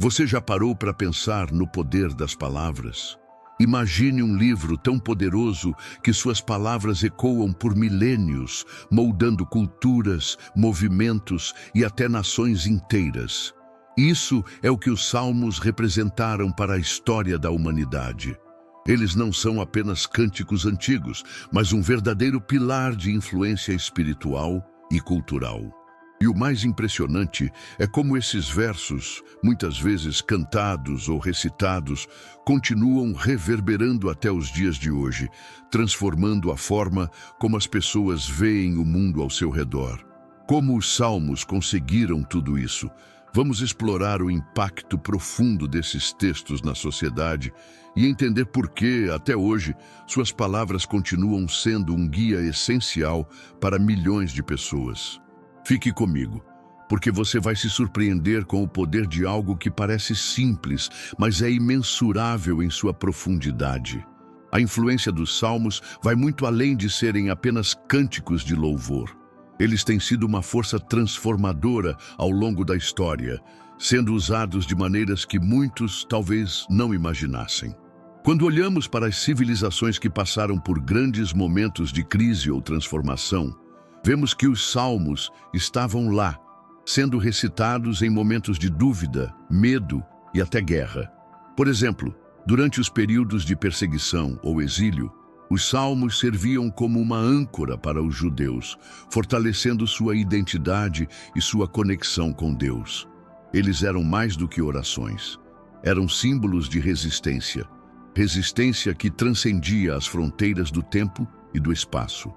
Você já parou para pensar no poder das palavras? Imagine um livro tão poderoso que suas palavras ecoam por milênios, moldando culturas, movimentos e até nações inteiras. Isso é o que os Salmos representaram para a história da humanidade. Eles não são apenas cânticos antigos, mas um verdadeiro pilar de influência espiritual e cultural. E o mais impressionante é como esses versos, muitas vezes cantados ou recitados, continuam reverberando até os dias de hoje, transformando a forma como as pessoas veem o mundo ao seu redor. Como os Salmos conseguiram tudo isso? Vamos explorar o impacto profundo desses textos na sociedade e entender por que, até hoje, suas palavras continuam sendo um guia essencial para milhões de pessoas. Fique comigo, porque você vai se surpreender com o poder de algo que parece simples, mas é imensurável em sua profundidade. A influência dos Salmos vai muito além de serem apenas cânticos de louvor. Eles têm sido uma força transformadora ao longo da história, sendo usados de maneiras que muitos talvez não imaginassem. Quando olhamos para as civilizações que passaram por grandes momentos de crise ou transformação, vemos que os Salmos estavam lá, sendo recitados em momentos de dúvida, medo e até guerra. Por exemplo, durante os períodos de perseguição ou exílio, os Salmos serviam como uma âncora para os judeus, fortalecendo sua identidade e sua conexão com Deus. Eles eram mais do que orações. Eram símbolos de resistência. Resistência que transcendia as fronteiras do tempo e do espaço.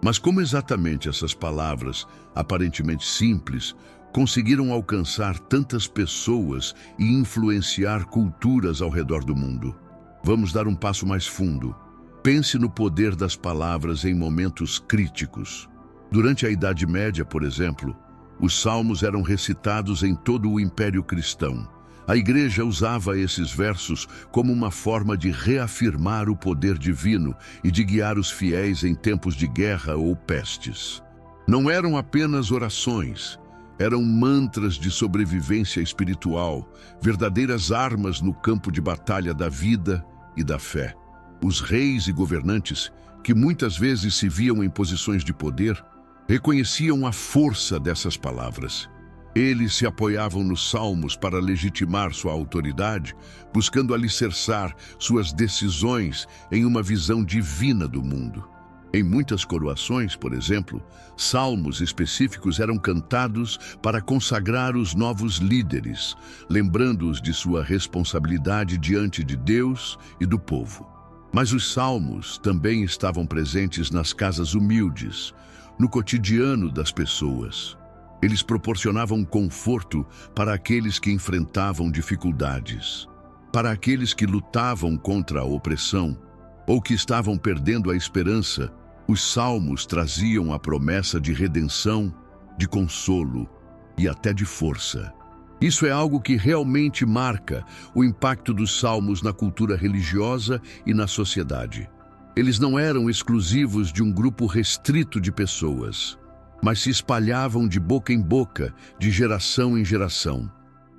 Mas como exatamente essas palavras, aparentemente simples, conseguiram alcançar tantas pessoas e influenciar culturas ao redor do mundo? Vamos dar um passo mais fundo. Pense no poder das palavras em momentos críticos. Durante a Idade Média, por exemplo, os Salmos eram recitados em todo o Império Cristão. A Igreja usava esses versos como uma forma de reafirmar o poder divino e de guiar os fiéis em tempos de guerra ou pestes. Não eram apenas orações, eram mantras de sobrevivência espiritual, verdadeiras armas no campo de batalha da vida e da fé. Os reis e governantes, que muitas vezes se viam em posições de poder, reconheciam a força dessas palavras. Eles se apoiavam nos Salmos para legitimar sua autoridade, buscando alicerçar suas decisões em uma visão divina do mundo. Em muitas coroações, por exemplo, salmos específicos eram cantados para consagrar os novos líderes, lembrando-os de sua responsabilidade diante de Deus e do povo. Mas os salmos também estavam presentes nas casas humildes, no cotidiano das pessoas. Eles proporcionavam conforto para aqueles que enfrentavam dificuldades, para aqueles que lutavam contra a opressão ou que estavam perdendo a esperança. Os salmos traziam a promessa de redenção, de consolo e até de força. Isso é algo que realmente marca o impacto dos salmos na cultura religiosa e na sociedade. Eles não eram exclusivos de um grupo restrito de pessoas, mas se espalhavam de boca em boca, de geração em geração.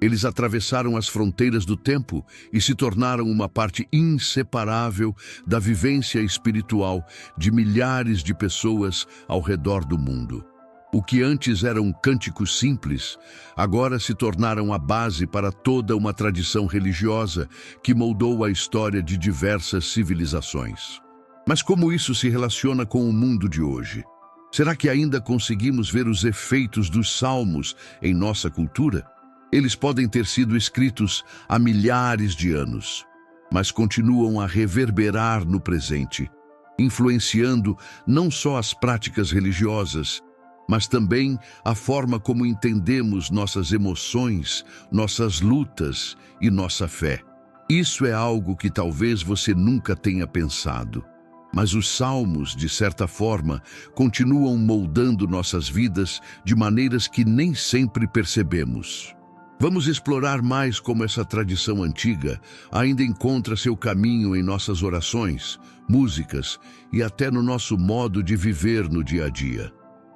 Eles atravessaram as fronteiras do tempo e se tornaram uma parte inseparável da vivência espiritual de milhares de pessoas ao redor do mundo. O que antes eram cânticos simples, agora se tornaram a base para toda uma tradição religiosa que moldou a história de diversas civilizações. Mas como isso se relaciona com o mundo de hoje? Será que ainda conseguimos ver os efeitos dos salmos em nossa cultura? Eles podem ter sido escritos há milhares de anos, mas continuam a reverberar no presente, influenciando não só as práticas religiosas, mas também a forma como entendemos nossas emoções, nossas lutas e nossa fé. Isso é algo que talvez você nunca tenha pensado. Mas os salmos, de certa forma, continuam moldando nossas vidas de maneiras que nem sempre percebemos. Vamos explorar mais como essa tradição antiga ainda encontra seu caminho em nossas orações, músicas e até no nosso modo de viver no dia a dia.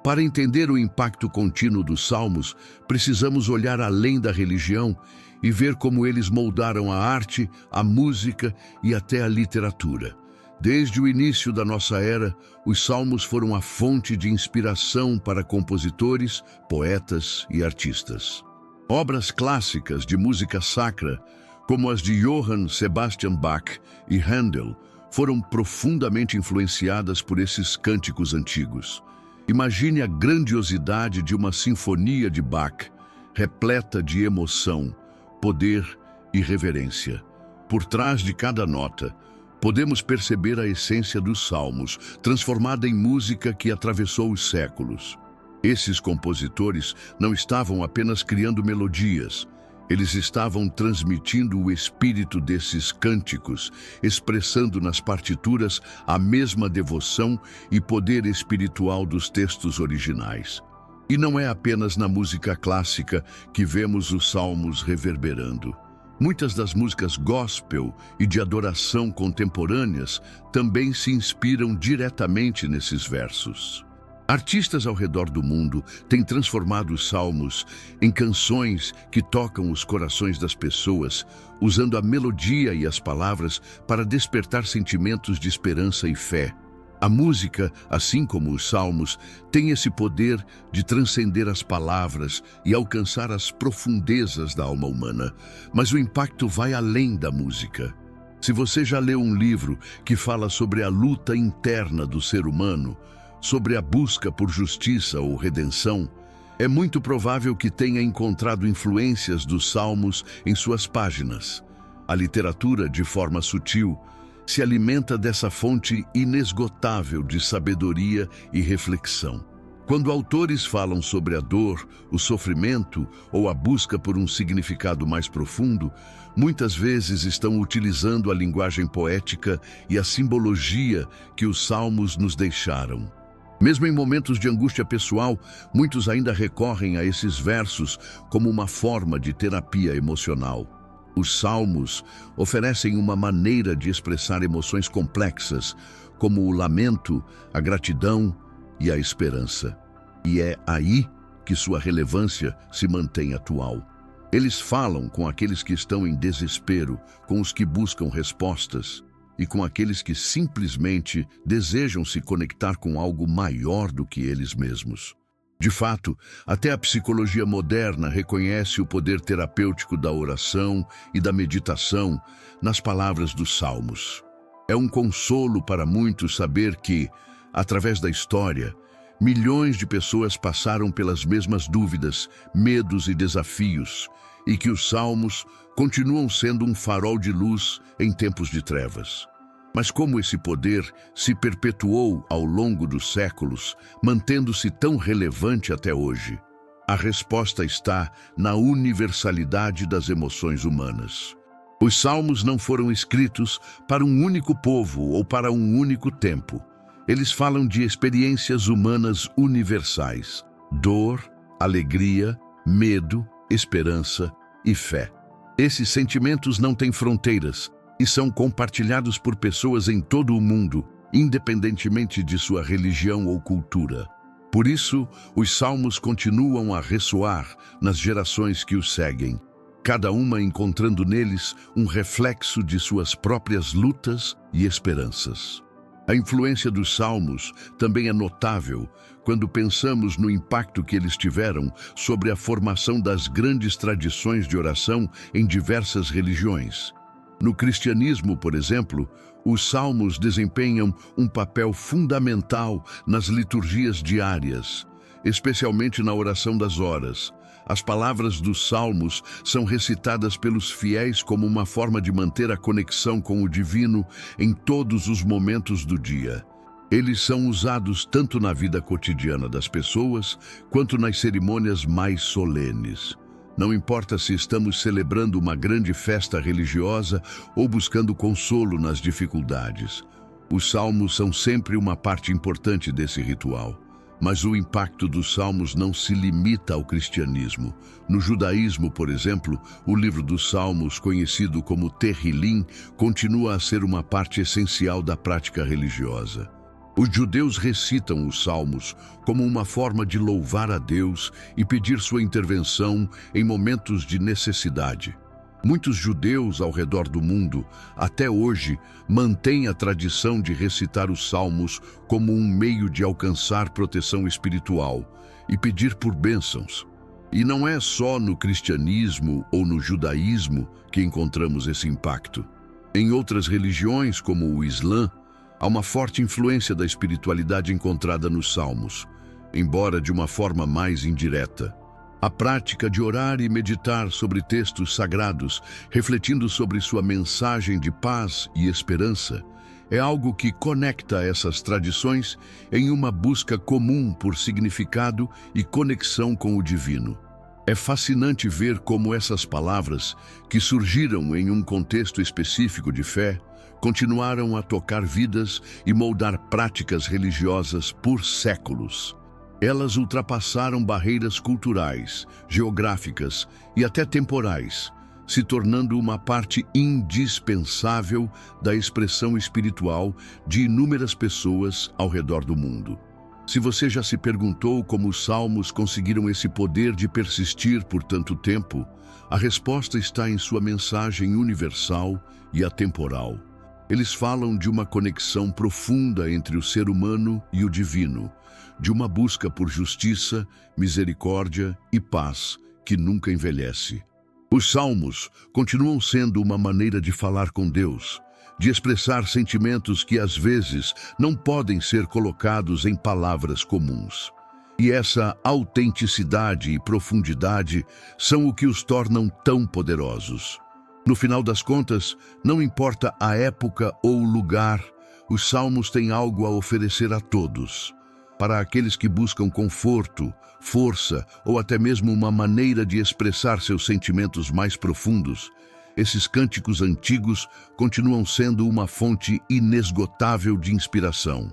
Para entender o impacto contínuo dos salmos, precisamos olhar além da religião e ver como eles moldaram a arte, a música e até a literatura. Desde o início da nossa era, os salmos foram a fonte de inspiração para compositores, poetas e artistas. Obras clássicas de música sacra, como as de Johann Sebastian Bach e Handel, foram profundamente influenciadas por esses cânticos antigos. Imagine a grandiosidade de uma sinfonia de Bach, repleta de emoção, poder e reverência. Por trás de cada nota, podemos perceber a essência dos salmos, transformada em música que atravessou os séculos. Esses compositores não estavam apenas criando melodias, eles estavam transmitindo o espírito desses cânticos, expressando nas partituras a mesma devoção e poder espiritual dos textos originais. E não é apenas na música clássica que vemos os salmos reverberando. Muitas das músicas gospel e de adoração contemporâneas também se inspiram diretamente nesses versos. Artistas ao redor do mundo têm transformado os salmos em canções que tocam os corações das pessoas, usando a melodia e as palavras para despertar sentimentos de esperança e fé. A música, assim como os salmos, tem esse poder de transcender as palavras e alcançar as profundezas da alma humana, mas o impacto vai além da música. Se você já leu um livro que fala sobre a luta interna do ser humano, sobre a busca por justiça ou redenção, é muito provável que tenha encontrado influências dos salmos em suas páginas. A literatura, de forma sutil, se alimenta dessa fonte inesgotável de sabedoria e reflexão. Quando autores falam sobre a dor, o sofrimento ou a busca por um significado mais profundo, muitas vezes estão utilizando a linguagem poética e a simbologia que os salmos nos deixaram. Mesmo em momentos de angústia pessoal, muitos ainda recorrem a esses versos como uma forma de terapia emocional. Os salmos oferecem uma maneira de expressar emoções complexas, como o lamento, a gratidão e a esperança. E é aí que sua relevância se mantém atual. Eles falam com aqueles que estão em desespero, com os que buscam respostas, e com aqueles que simplesmente desejam se conectar com algo maior do que eles mesmos. De fato, até a psicologia moderna reconhece o poder terapêutico da oração e da meditação nas palavras dos salmos. É um consolo para muitos saber que, através da história, milhões de pessoas passaram pelas mesmas dúvidas, medos e desafios, e que os salmos continuam sendo um farol de luz em tempos de trevas. Mas como esse poder se perpetuou ao longo dos séculos, mantendo-se tão relevante até hoje? A resposta está na universalidade das emoções humanas. Os salmos não foram escritos para um único povo ou para um único tempo. Eles falam de experiências humanas universais: dor, alegria, medo, esperança e fé. Esses sentimentos não têm fronteiras e são compartilhados por pessoas em todo o mundo, independentemente de sua religião ou cultura. Por isso, os salmos continuam a ressoar nas gerações que os seguem, cada uma encontrando neles um reflexo de suas próprias lutas e esperanças. A influência dos salmos também é notável quando pensamos no impacto que eles tiveram sobre a formação das grandes tradições de oração em diversas religiões. No cristianismo, por exemplo, os salmos desempenham um papel fundamental nas liturgias diárias, especialmente na oração das horas. As palavras dos salmos são recitadas pelos fiéis como uma forma de manter a conexão com o divino em todos os momentos do dia. Eles são usados tanto na vida cotidiana das pessoas, quanto nas cerimônias mais solenes. Não importa se estamos celebrando uma grande festa religiosa ou buscando consolo nas dificuldades. Os salmos são sempre uma parte importante desse ritual. Mas o impacto dos salmos não se limita ao cristianismo. No judaísmo, por exemplo, o livro dos salmos, conhecido como Tehillim, continua a ser uma parte essencial da prática religiosa. Os judeus recitam os salmos como uma forma de louvar a Deus e pedir sua intervenção em momentos de necessidade. Muitos judeus ao redor do mundo, até hoje, mantêm a tradição de recitar os salmos como um meio de alcançar proteção espiritual e pedir por bênçãos. E não é só no cristianismo ou no judaísmo que encontramos esse impacto. Em outras religiões, como o Islã, há uma forte influência da espiritualidade encontrada nos salmos, embora de uma forma mais indireta. A prática de orar e meditar sobre textos sagrados, refletindo sobre sua mensagem de paz e esperança, é algo que conecta essas tradições em uma busca comum por significado e conexão com o divino. É fascinante ver como essas palavras, que surgiram em um contexto específico de fé, continuaram a tocar vidas e moldar práticas religiosas por séculos. Elas ultrapassaram barreiras culturais, geográficas e até temporais, se tornando uma parte indispensável da expressão espiritual de inúmeras pessoas ao redor do mundo. Se você já se perguntou como os salmos conseguiram esse poder de persistir por tanto tempo, a resposta está em sua mensagem universal e atemporal. Eles falam de uma conexão profunda entre o ser humano e o divino, de uma busca por justiça, misericórdia e paz que nunca envelhece. Os salmos continuam sendo uma maneira de falar com Deus, de expressar sentimentos que às vezes não podem ser colocados em palavras comuns. E essa autenticidade e profundidade são o que os tornam tão poderosos. No final das contas, não importa a época ou o lugar, os salmos têm algo a oferecer a todos. Para aqueles que buscam conforto, força ou até mesmo uma maneira de expressar seus sentimentos mais profundos, esses cânticos antigos continuam sendo uma fonte inesgotável de inspiração.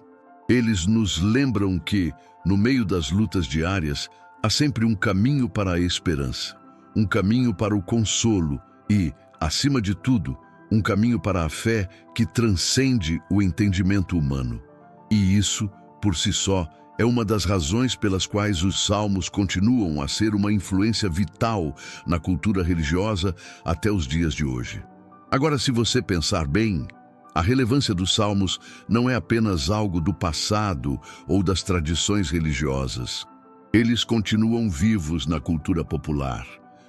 Eles nos lembram que, no meio das lutas diárias, há sempre um caminho para a esperança, um caminho para o consolo e, acima de tudo, um caminho para a fé que transcende o entendimento humano. E isso, por si só, é uma das razões pelas quais os salmos continuam a ser uma influência vital na cultura religiosa até os dias de hoje. Agora, se você pensar bem, a relevância dos salmos não é apenas algo do passado ou das tradições religiosas. Eles continuam vivos na cultura popular,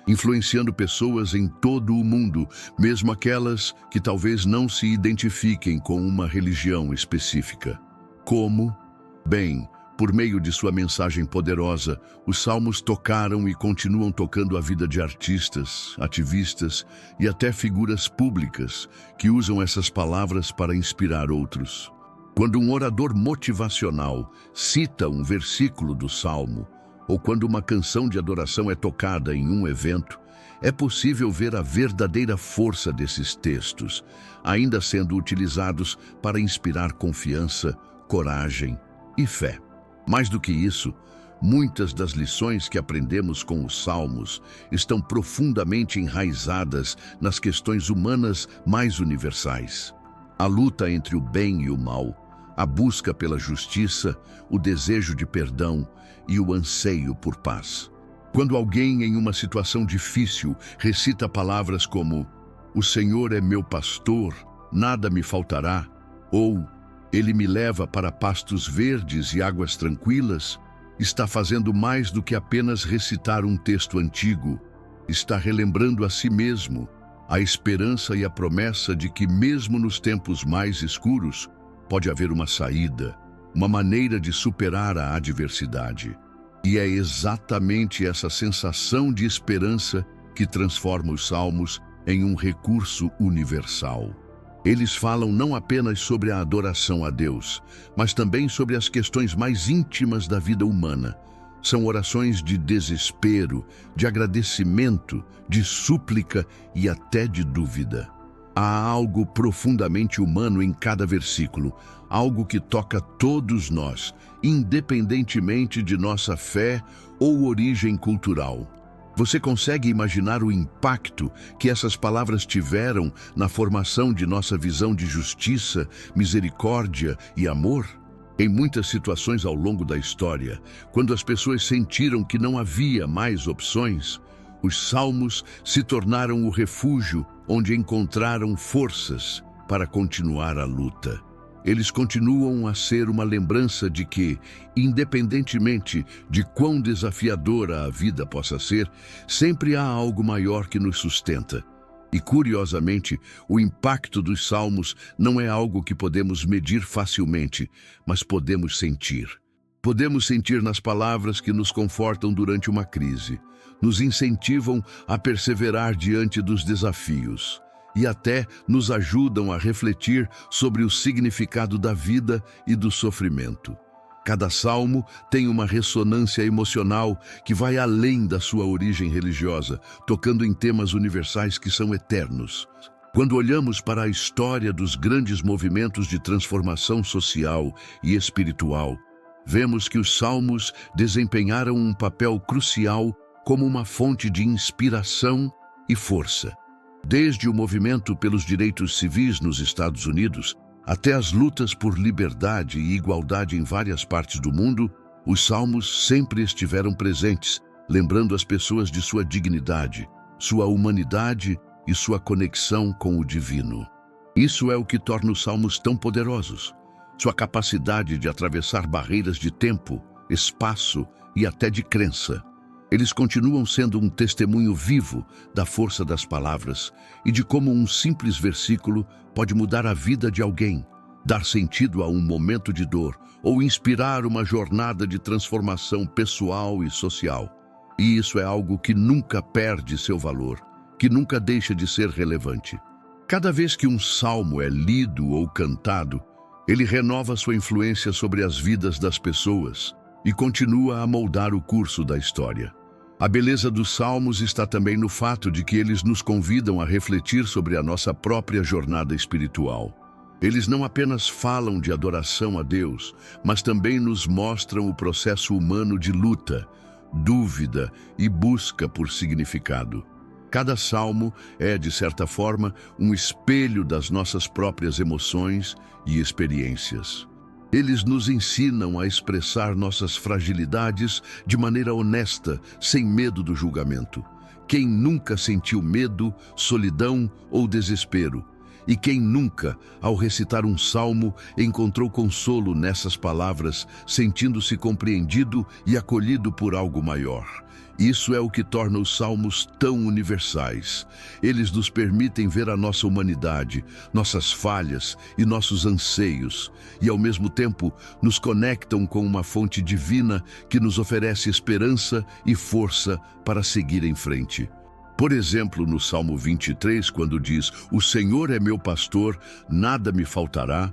influenciando pessoas em todo o mundo, mesmo aquelas que talvez não se identifiquem com uma religião específica. Como? Bem, por meio de sua mensagem poderosa, os salmos tocaram e continuam tocando a vida de artistas, ativistas e até figuras públicas que usam essas palavras para inspirar outros. Quando um orador motivacional cita um versículo do salmo, ou quando uma canção de adoração é tocada em um evento, é possível ver a verdadeira força desses textos, ainda sendo utilizados para inspirar confiança, coragem e fé. Mais do que isso, muitas das lições que aprendemos com os salmos estão profundamente enraizadas nas questões humanas mais universais. A luta entre o bem e o mal, a busca pela justiça, o desejo de perdão e o anseio por paz. Quando alguém em uma situação difícil recita palavras como "O Senhor é meu pastor, nada me faltará", ou "Ele me leva para pastos verdes e águas tranquilas", está fazendo mais do que apenas recitar um texto antigo. Está relembrando a si mesmo a esperança e a promessa de que, mesmo nos tempos mais escuros, pode haver uma saída, uma maneira de superar a adversidade. E é exatamente essa sensação de esperança que transforma os salmos em um recurso universal. Eles falam não apenas sobre a adoração a Deus, mas também sobre as questões mais íntimas da vida humana. São orações de desespero, de agradecimento, de súplica e até de dúvida. Há algo profundamente humano em cada versículo, algo que toca todos nós, independentemente de nossa fé ou origem cultural. Você consegue imaginar o impacto que essas palavras tiveram na formação de nossa visão de justiça, misericórdia e amor? Em muitas situações ao longo da história, quando as pessoas sentiram que não havia mais opções, os salmos se tornaram o refúgio onde encontraram forças para continuar a luta. Eles continuam a ser uma lembrança de que, independentemente de quão desafiadora a vida possa ser, sempre há algo maior que nos sustenta. E, curiosamente, o impacto dos salmos não é algo que podemos medir facilmente, mas podemos sentir. Podemos sentir nas palavras que nos confortam durante uma crise, nos incentivam a perseverar diante dos desafios e até nos ajudam a refletir sobre o significado da vida e do sofrimento. Cada salmo tem uma ressonância emocional que vai além da sua origem religiosa, tocando em temas universais que são eternos. Quando olhamos para a história dos grandes movimentos de transformação social e espiritual, vemos que os salmos desempenharam um papel crucial como uma fonte de inspiração e força. Desde o movimento pelos direitos civis nos Estados Unidos, até as lutas por liberdade e igualdade em várias partes do mundo, os salmos sempre estiveram presentes, lembrando as pessoas de sua dignidade, sua humanidade e sua conexão com o divino. Isso é o que torna os salmos tão poderosos. Sua capacidade de atravessar barreiras de tempo, espaço e até de crença. Eles continuam sendo um testemunho vivo da força das palavras e de como um simples versículo pode mudar a vida de alguém, dar sentido a um momento de dor ou inspirar uma jornada de transformação pessoal e social. E isso é algo que nunca perde seu valor, que nunca deixa de ser relevante. Cada vez que um salmo é lido ou cantado, ele renova sua influência sobre as vidas das pessoas e continua a moldar o curso da história. A beleza dos salmos está também no fato de que eles nos convidam a refletir sobre a nossa própria jornada espiritual. Eles não apenas falam de adoração a Deus, mas também nos mostram o processo humano de luta, dúvida e busca por significado. Cada salmo é, de certa forma, um espelho das nossas próprias emoções e experiências. Eles nos ensinam a expressar nossas fragilidades de maneira honesta, sem medo do julgamento. Quem nunca sentiu medo, solidão ou desespero? E quem nunca, ao recitar um salmo, encontrou consolo nessas palavras, sentindo-se compreendido e acolhido por algo maior? Isso é o que torna os salmos tão universais. Eles nos permitem ver a nossa humanidade, nossas falhas e nossos anseios, e ao mesmo tempo nos conectam com uma fonte divina que nos oferece esperança e força para seguir em frente. Por exemplo, no Salmo 23, quando diz: "O Senhor é meu pastor, nada me faltará",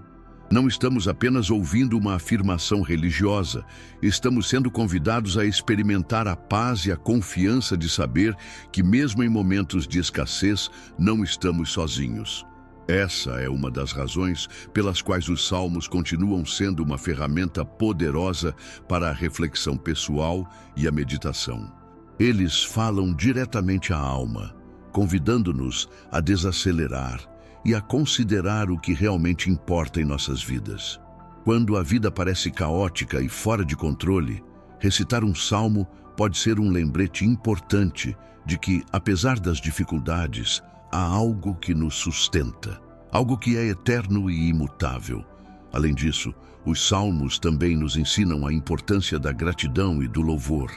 não estamos apenas ouvindo uma afirmação religiosa, estamos sendo convidados a experimentar a paz e a confiança de saber que, mesmo em momentos de escassez, não estamos sozinhos. Essa é uma das razões pelas quais os salmos continuam sendo uma ferramenta poderosa para a reflexão pessoal e a meditação. Eles falam diretamente à alma, convidando-nos a desacelerar e a considerar o que realmente importa em nossas vidas. Quando a vida parece caótica e fora de controle, recitar um salmo pode ser um lembrete importante de que, apesar das dificuldades, há algo que nos sustenta, algo que é eterno e imutável. Além disso, os salmos também nos ensinam a importância da gratidão e do louvor,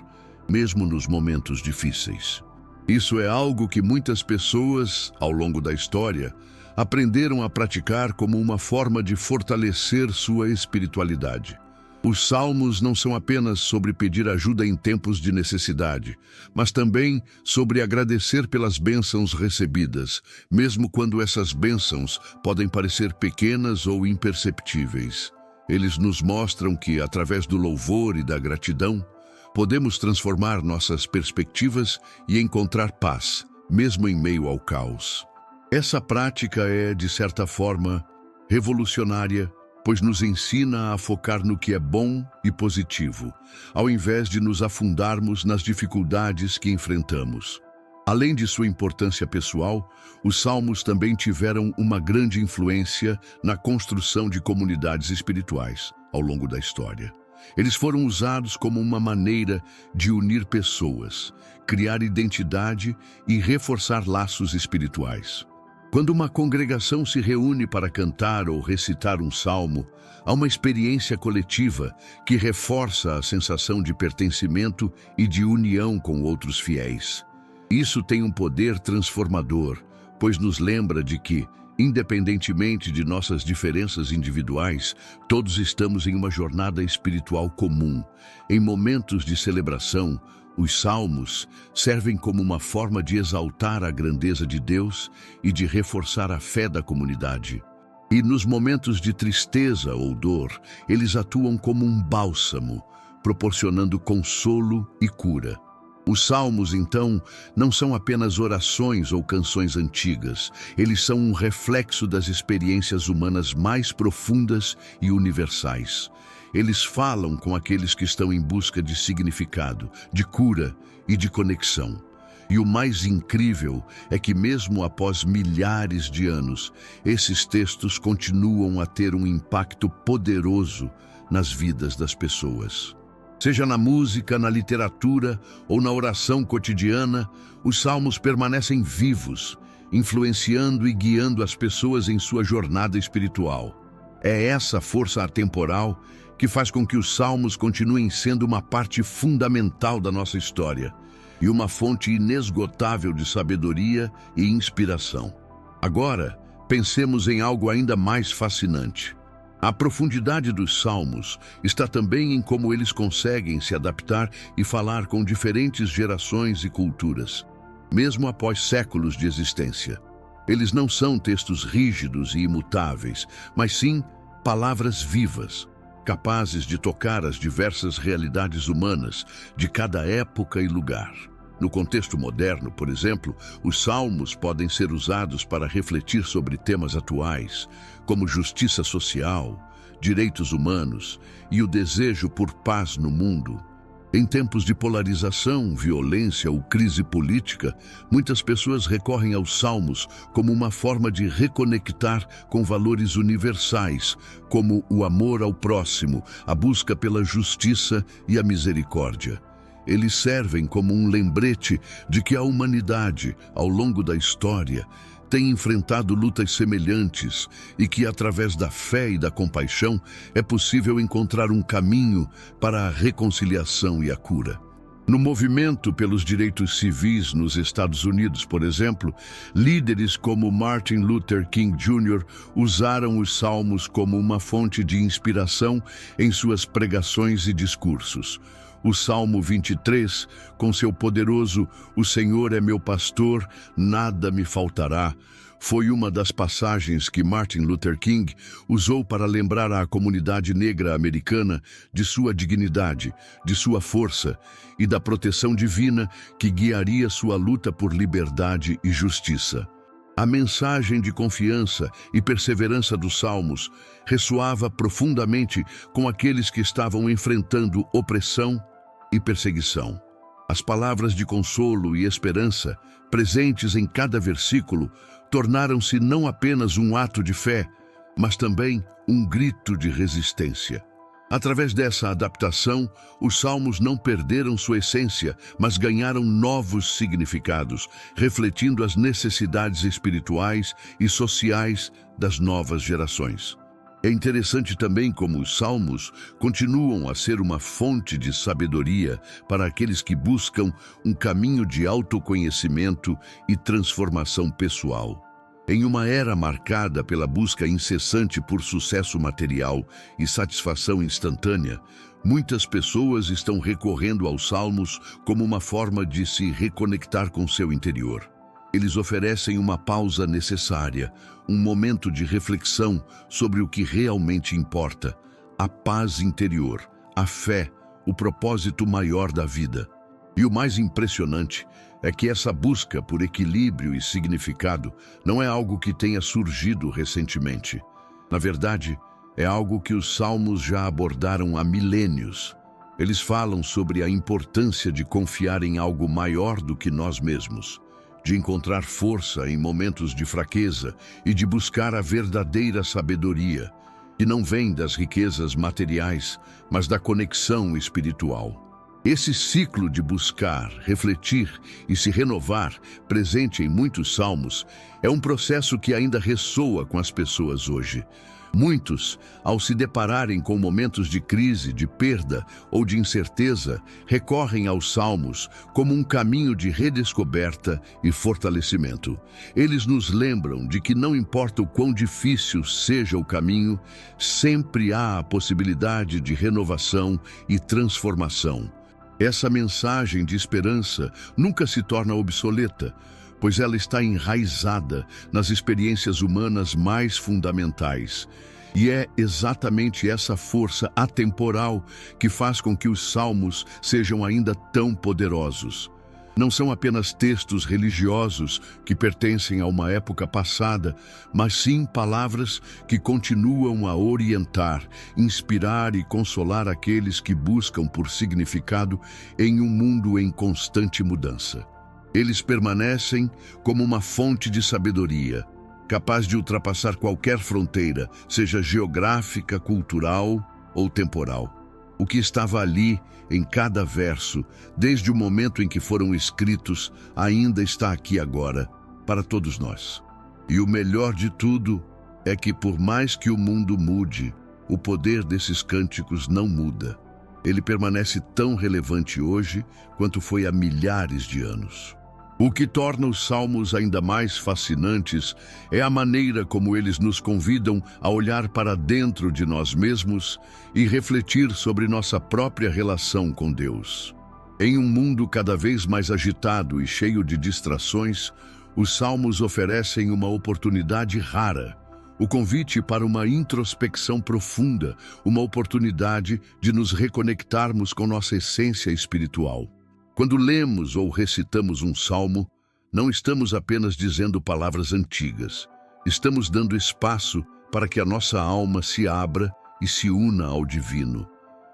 mesmo nos momentos difíceis. Isso é algo que muitas pessoas, ao longo da história, aprenderam a praticar como uma forma de fortalecer sua espiritualidade. Os salmos não são apenas sobre pedir ajuda em tempos de necessidade, mas também sobre agradecer pelas bênçãos recebidas, mesmo quando essas bênçãos podem parecer pequenas ou imperceptíveis. Eles nos mostram que, através do louvor e da gratidão, podemos transformar nossas perspectivas e encontrar paz, mesmo em meio ao caos. Essa prática é, de certa forma, revolucionária, pois nos ensina a focar no que é bom e positivo, ao invés de nos afundarmos nas dificuldades que enfrentamos. Além de sua importância pessoal, os salmos também tiveram uma grande influência na construção de comunidades espirituais. ao longo da história. Eles foram usados como uma maneira de unir pessoas, criar identidade e reforçar laços espirituais. Quando uma congregação se reúne para cantar ou recitar um salmo, há uma experiência coletiva que reforça a sensação de pertencimento e de união com outros fiéis. Isso tem um poder transformador, pois nos lembra de que, independentemente de nossas diferenças individuais, todos estamos em uma jornada espiritual comum. Em momentos de celebração, os salmos servem como uma forma de exaltar a grandeza de Deus e de reforçar a fé da comunidade. E nos momentos de tristeza ou dor, eles atuam como um bálsamo, proporcionando consolo e cura. Os salmos, então, não são apenas orações ou canções antigas. Eles são um reflexo das experiências humanas mais profundas e universais. Eles falam com aqueles que estão em busca de significado, de cura e de conexão. E o mais incrível é que, mesmo após milhares de anos, esses textos continuam a ter um impacto poderoso nas vidas das pessoas. Seja na música, na literatura ou na oração cotidiana, os salmos permanecem vivos, influenciando e guiando as pessoas em sua jornada espiritual. É essa força atemporal que faz com que os salmos continuem sendo uma parte fundamental da nossa história e uma fonte inesgotável de sabedoria e inspiração. Agora, pensemos em algo ainda mais fascinante. A profundidade dos salmos está também em como eles conseguem se adaptar e falar com diferentes gerações e culturas, mesmo após séculos de existência. Eles não são textos rígidos e imutáveis, mas sim palavras vivas, capazes de tocar as diversas realidades humanas de cada época e lugar. No contexto moderno, por exemplo, os salmos podem ser usados para refletir sobre temas atuais, como justiça social, direitos humanos e o desejo por paz no mundo. Em tempos de polarização, violência ou crise política, muitas pessoas recorrem aos salmos como uma forma de reconectar com valores universais, como o amor ao próximo, a busca pela justiça e a misericórdia. Eles servem como um lembrete de que a humanidade, ao longo da história, tem enfrentado lutas semelhantes e que, através da fé e da compaixão, é possível encontrar um caminho para a reconciliação e a cura. No movimento pelos direitos civis nos Estados Unidos, por exemplo, líderes como Martin Luther King Jr. usaram os salmos como uma fonte de inspiração em suas pregações e discursos. O Salmo 23, com seu poderoso "O Senhor é meu pastor, nada me faltará", foi uma das passagens que Martin Luther King usou para lembrar à comunidade negra americana de sua dignidade, de sua força e da proteção divina que guiaria sua luta por liberdade e justiça. A mensagem de confiança e perseverança dos Salmos ressoava profundamente com aqueles que estavam enfrentando opressão e perseguição. As palavras de consolo e esperança, presentes em cada versículo, tornaram-se não apenas um ato de fé, mas também um grito de resistência. Através dessa adaptação, os salmos não perderam sua essência, mas ganharam novos significados, refletindo as necessidades espirituais e sociais das novas gerações. É interessante também como os salmos continuam a ser uma fonte de sabedoria para aqueles que buscam um caminho de autoconhecimento e transformação pessoal. Em uma era marcada pela busca incessante por sucesso material e satisfação instantânea, muitas pessoas estão recorrendo aos salmos como uma forma de se reconectar com seu interior. Eles oferecem uma pausa necessária, um momento de reflexão sobre o que realmente importa, a paz interior, a fé, o propósito maior da vida. E o mais impressionante é que essa busca por equilíbrio e significado não é algo que tenha surgido recentemente. Na verdade, é algo que os salmos já abordaram há milênios. Eles falam sobre a importância de confiar em algo maior do que nós mesmos, de encontrar força em momentos de fraqueza e de buscar a verdadeira sabedoria. que não vem das riquezas materiais, mas da conexão espiritual. Esse ciclo de buscar, refletir e se renovar, presente em muitos salmos, é um processo que ainda ressoa com as pessoas hoje. Muitos, ao se depararem com momentos de crise, de perda ou de incerteza, recorrem aos salmos como um caminho de redescoberta e fortalecimento. Eles nos lembram de que não importa o quão difícil seja o caminho, sempre há a possibilidade de renovação e transformação. Essa mensagem de esperança nunca se torna obsoleta, pois ela está enraizada nas experiências humanas mais fundamentais. E é exatamente essa força atemporal que faz com que os salmos sejam ainda tão poderosos. Não são apenas textos religiosos que pertencem a uma época passada, mas sim palavras que continuam a orientar, inspirar e consolar aqueles que buscam por significado em um mundo em constante mudança. Eles permanecem como uma fonte de sabedoria, capaz de ultrapassar qualquer fronteira, seja geográfica, cultural ou temporal. O que estava ali, em cada verso, desde o momento em que foram escritos, ainda está aqui agora, para todos nós. E o melhor de tudo é que, por mais que o mundo mude, o poder desses cânticos não muda. Ele permanece tão relevante hoje quanto foi há milhares de anos. O que torna os salmos ainda mais fascinantes é a maneira como eles nos convidam a olhar para dentro de nós mesmos e refletir sobre nossa própria relação com Deus. Em um mundo cada vez mais agitado e cheio de distrações, os salmos oferecem uma oportunidade rara, o convite para uma introspecção profunda, uma oportunidade de nos reconectarmos com nossa essência espiritual. Quando lemos ou recitamos um salmo, não estamos apenas dizendo palavras antigas. Estamos dando espaço para que a nossa alma se abra e se una ao divino.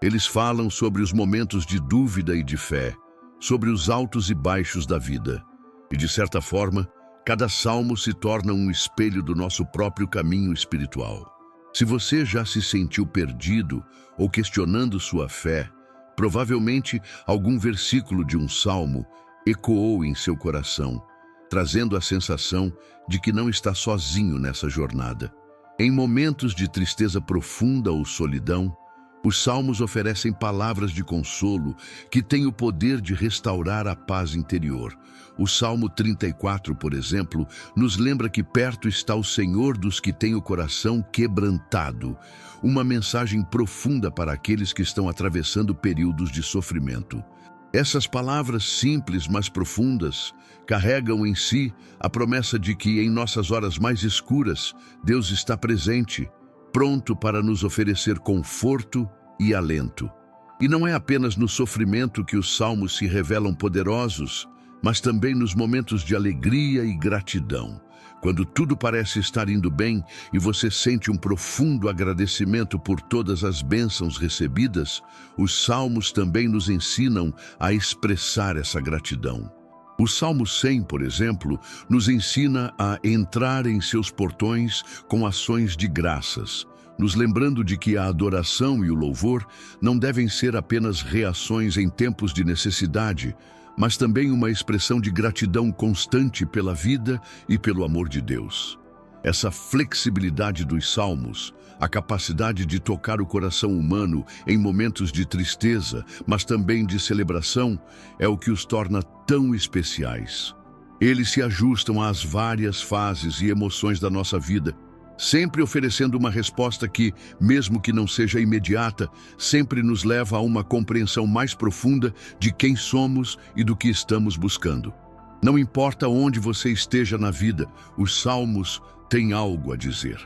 Eles falam sobre os momentos de dúvida e de fé, sobre os altos e baixos da vida. E, de certa forma, cada salmo se torna um espelho do nosso próprio caminho espiritual. Se você já se sentiu perdido ou questionando sua fé, provavelmente algum versículo de um salmo ecoou em seu coração, trazendo a sensação de que não está sozinho nessa jornada. Em momentos de tristeza profunda ou solidão, os salmos oferecem palavras de consolo que têm o poder de restaurar a paz interior. O Salmo 34, por exemplo, nos lembra que perto está o Senhor dos que têm o coração quebrantado, uma mensagem profunda para aqueles que estão atravessando períodos de sofrimento. Essas palavras simples, mas profundas, carregam em si a promessa de que, em nossas horas mais escuras, Deus está presente, pronto para nos oferecer conforto e alento. E não é apenas no sofrimento que os salmos se revelam poderosos, mas também nos momentos de alegria e gratidão. Quando tudo parece estar indo bem e você sente um profundo agradecimento por todas as bênçãos recebidas, os salmos também nos ensinam a expressar essa gratidão. O Salmo 100, por exemplo, nos ensina a entrar em seus portões com ações de graças, nos lembrando de que a adoração e o louvor não devem ser apenas reações em tempos de necessidade, mas também uma expressão de gratidão constante pela vida e pelo amor de Deus. Essa flexibilidade dos salmos, a capacidade de tocar o coração humano em momentos de tristeza, mas também de celebração, é o que os torna tão especiais. Eles se ajustam às várias fases e emoções da nossa vida, sempre oferecendo uma resposta que, mesmo que não seja imediata, sempre nos leva a uma compreensão mais profunda de quem somos e do que estamos buscando. Não importa onde você esteja na vida, os salmos têm algo a dizer.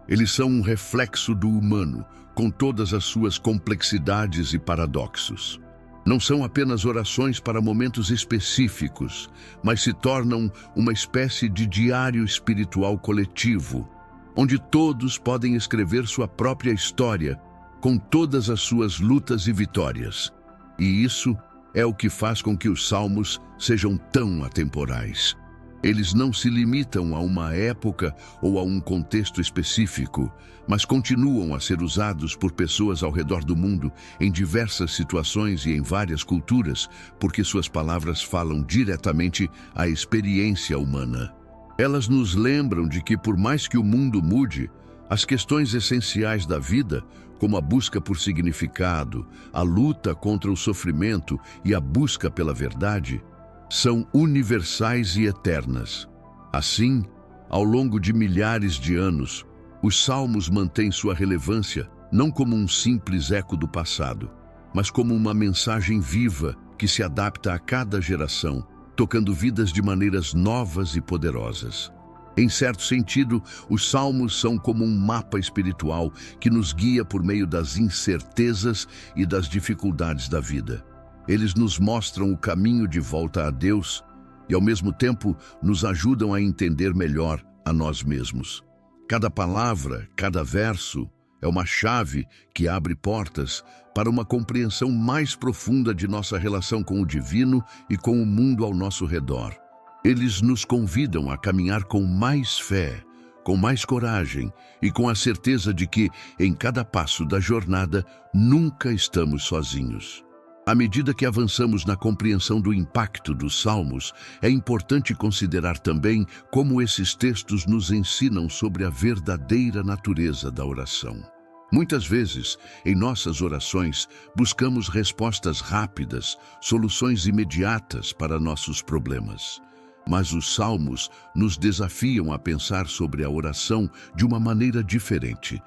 Eles são um reflexo do humano, com todas as suas complexidades e paradoxos. Não são apenas orações para momentos específicos, mas se tornam uma espécie de diário espiritual coletivo, onde todos podem escrever sua própria história, com todas as suas lutas e vitórias. E isso é o que faz com que os salmos sejam tão atemporais. Eles não se limitam a uma época ou a um contexto específico, mas continuam a ser usados por pessoas ao redor do mundo, em diversas situações e em várias culturas, porque suas palavras falam diretamente à experiência humana. Elas nos lembram de que, por mais que o mundo mude, as questões essenciais da vida, como a busca por significado, a luta contra o sofrimento e a busca pela verdade, são universais e eternas. Assim, ao longo de milhares de anos, os Salmos mantêm sua relevância não como um simples eco do passado, mas como uma mensagem viva que se adapta a cada geração, tocando vidas de maneiras novas e poderosas. Em certo sentido, os Salmos são como um mapa espiritual que nos guia por meio das incertezas e das dificuldades da vida. Eles nos mostram o caminho de volta a Deus e, ao mesmo tempo, nos ajudam a entender melhor a nós mesmos. Cada palavra, cada verso é uma chave que abre portas para uma compreensão mais profunda de nossa relação com o divino e com o mundo ao nosso redor. Eles nos convidam a caminhar com mais fé, com mais coragem e com a certeza de que, em cada passo da jornada, nunca estamos sozinhos. À medida que avançamos na compreensão do impacto dos Salmos, é importante considerar também como esses textos nos ensinam sobre a verdadeira natureza da oração. Muitas vezes, em nossas orações, buscamos respostas rápidas, soluções imediatas para nossos problemas. Mas os Salmos nos desafiam a pensar sobre a oração de uma maneira diferente.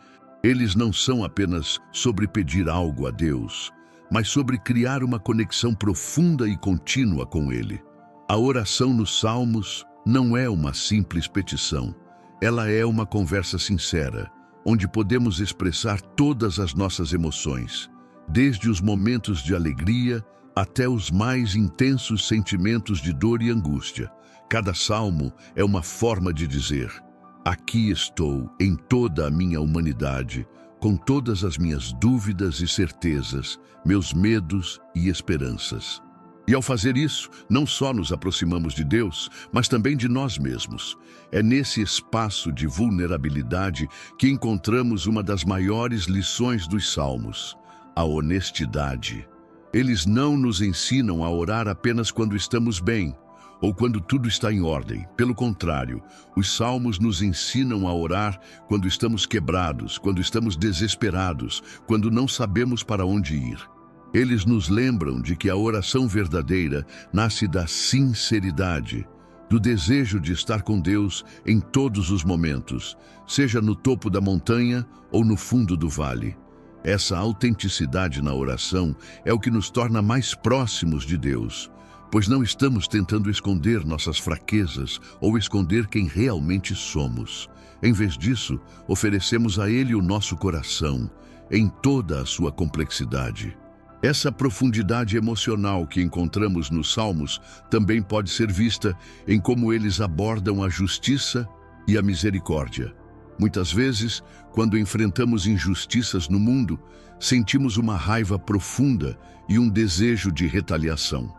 Eles não são apenas sobre pedir algo a Deus, mas sobre criar uma conexão profunda e contínua com Ele. A oração nos Salmos não é uma simples petição. Ela é uma conversa sincera, onde podemos expressar todas as nossas emoções, desde os momentos de alegria até os mais intensos sentimentos de dor e angústia. Cada salmo é uma forma de dizer: aqui estou em toda a minha humanidade, com todas as minhas dúvidas e certezas, meus medos e esperanças. E ao fazer isso, não só nos aproximamos de Deus, mas também de nós mesmos. É nesse espaço de vulnerabilidade que encontramos uma das maiores lições dos Salmos: a honestidade. Eles não nos ensinam a orar apenas quando estamos bem, ou quando tudo está em ordem. Pelo contrário, os Salmos nos ensinam a orar quando estamos quebrados, quando estamos desesperados, quando não sabemos para onde ir. Eles nos lembram de que a oração verdadeira nasce da sinceridade, do desejo de estar com Deus em todos os momentos, seja no topo da montanha ou no fundo do vale. Essa autenticidade na oração é o que nos torna mais próximos de Deus, pois não estamos tentando esconder nossas fraquezas ou esconder quem realmente somos. Em vez disso, oferecemos a Ele o nosso coração, em toda a sua complexidade. Essa profundidade emocional que encontramos nos Salmos também pode ser vista em como eles abordam a justiça e a misericórdia. Muitas vezes, quando enfrentamos injustiças no mundo, sentimos uma raiva profunda e um desejo de retaliação.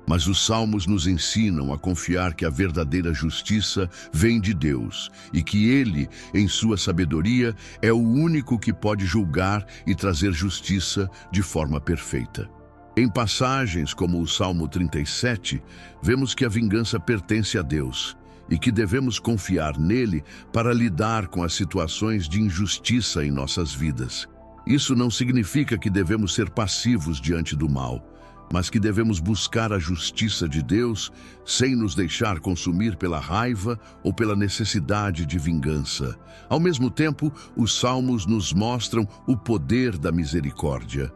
Mas os Salmos nos ensinam a confiar que a verdadeira justiça vem de Deus e que Ele, em sua sabedoria, é o único que pode julgar e trazer justiça de forma perfeita. Em passagens como o Salmo 37, vemos que a vingança pertence a Deus e que devemos confiar nele para lidar com as situações de injustiça em nossas vidas. Isso não significa que devemos ser passivos diante do mal, mas que devemos buscar a justiça de Deus sem nos deixar consumir pela raiva ou pela necessidade de vingança. Ao mesmo tempo, os Salmos nos mostram o poder da misericórdia.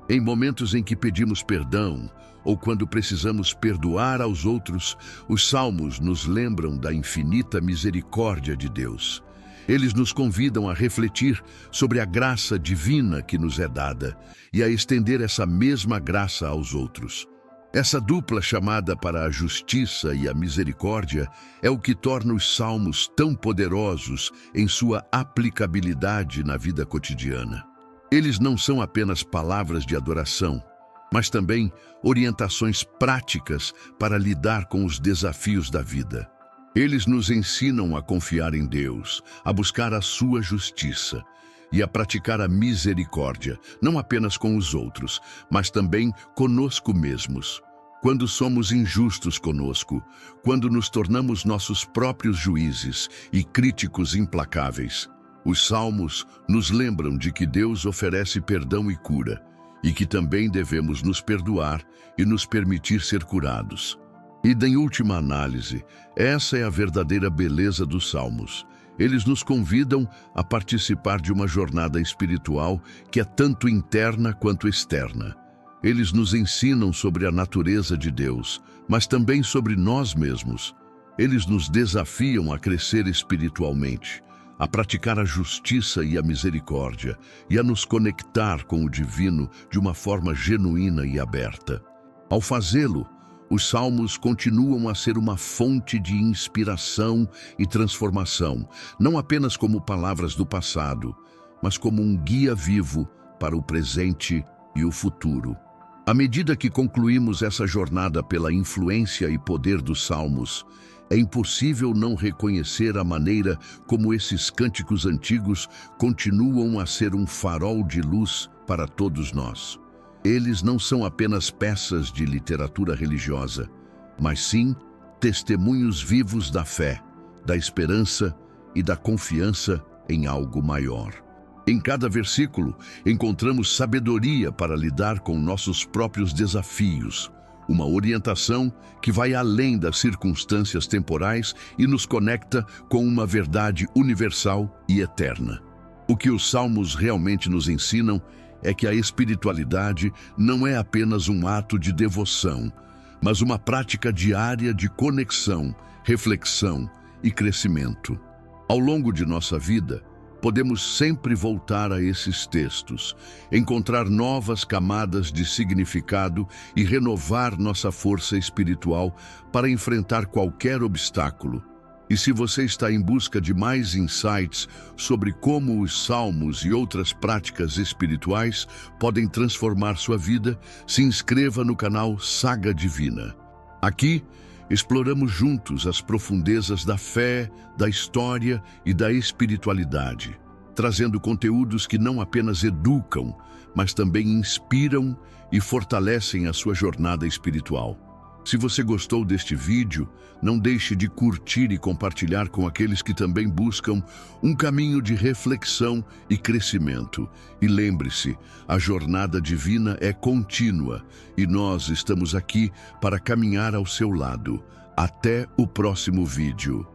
Em momentos em que pedimos perdão ou quando precisamos perdoar aos outros, os Salmos nos lembram da infinita misericórdia de Deus. Eles nos convidam a refletir sobre a graça divina que nos é dada e a estender essa mesma graça aos outros. Essa dupla chamada para a justiça e a misericórdia é o que torna os Salmos tão poderosos em sua aplicabilidade na vida cotidiana. Eles não são apenas palavras de adoração, mas também orientações práticas para lidar com os desafios da vida. Eles nos ensinam a confiar em Deus, a buscar a sua justiça e a praticar a misericórdia, não apenas com os outros, mas também conosco mesmos. Quando somos injustos conosco, quando nos tornamos nossos próprios juízes e críticos implacáveis, os salmos nos lembram de que Deus oferece perdão e cura, e que também devemos nos perdoar e nos permitir ser curados. E, em última análise, essa é a verdadeira beleza dos salmos. Eles nos convidam a participar de uma jornada espiritual que é tanto interna quanto externa. Eles nos ensinam sobre a natureza de Deus, mas também sobre nós mesmos. Eles nos desafiam a crescer espiritualmente, a praticar a justiça e a misericórdia, e a nos conectar com o divino de uma forma genuína e aberta. Ao fazê-lo, os salmos continuam a ser uma fonte de inspiração e transformação, não apenas como palavras do passado, mas como um guia vivo para o presente e o futuro. À medida que concluímos essa jornada pela influência e poder dos salmos, é impossível não reconhecer a maneira como esses cânticos antigos continuam a ser um farol de luz para todos nós. Eles não são apenas peças de literatura religiosa, mas sim testemunhos vivos da fé, da esperança e da confiança em algo maior. Em cada versículo, encontramos sabedoria para lidar com nossos próprios desafios, uma orientação que vai além das circunstâncias temporais e nos conecta com uma verdade universal e eterna. O que os salmos realmente nos ensinam é que a espiritualidade não é apenas um ato de devoção, mas uma prática diária de conexão, reflexão e crescimento. Ao longo de nossa vida, podemos sempre voltar a esses textos, encontrar novas camadas de significado e renovar nossa força espiritual para enfrentar qualquer obstáculo. E se você está em busca de mais insights sobre como os salmos e outras práticas espirituais podem transformar sua vida, se inscreva no canal Saga Divina. Aqui, exploramos juntos as profundezas da fé, da história e da espiritualidade, trazendo conteúdos que não apenas educam, mas também inspiram e fortalecem a sua jornada espiritual. Se você gostou deste vídeo, não deixe de curtir e compartilhar com aqueles que também buscam um caminho de reflexão e crescimento. E lembre-se, a jornada divina é contínua e nós estamos aqui para caminhar ao seu lado. Até o próximo vídeo.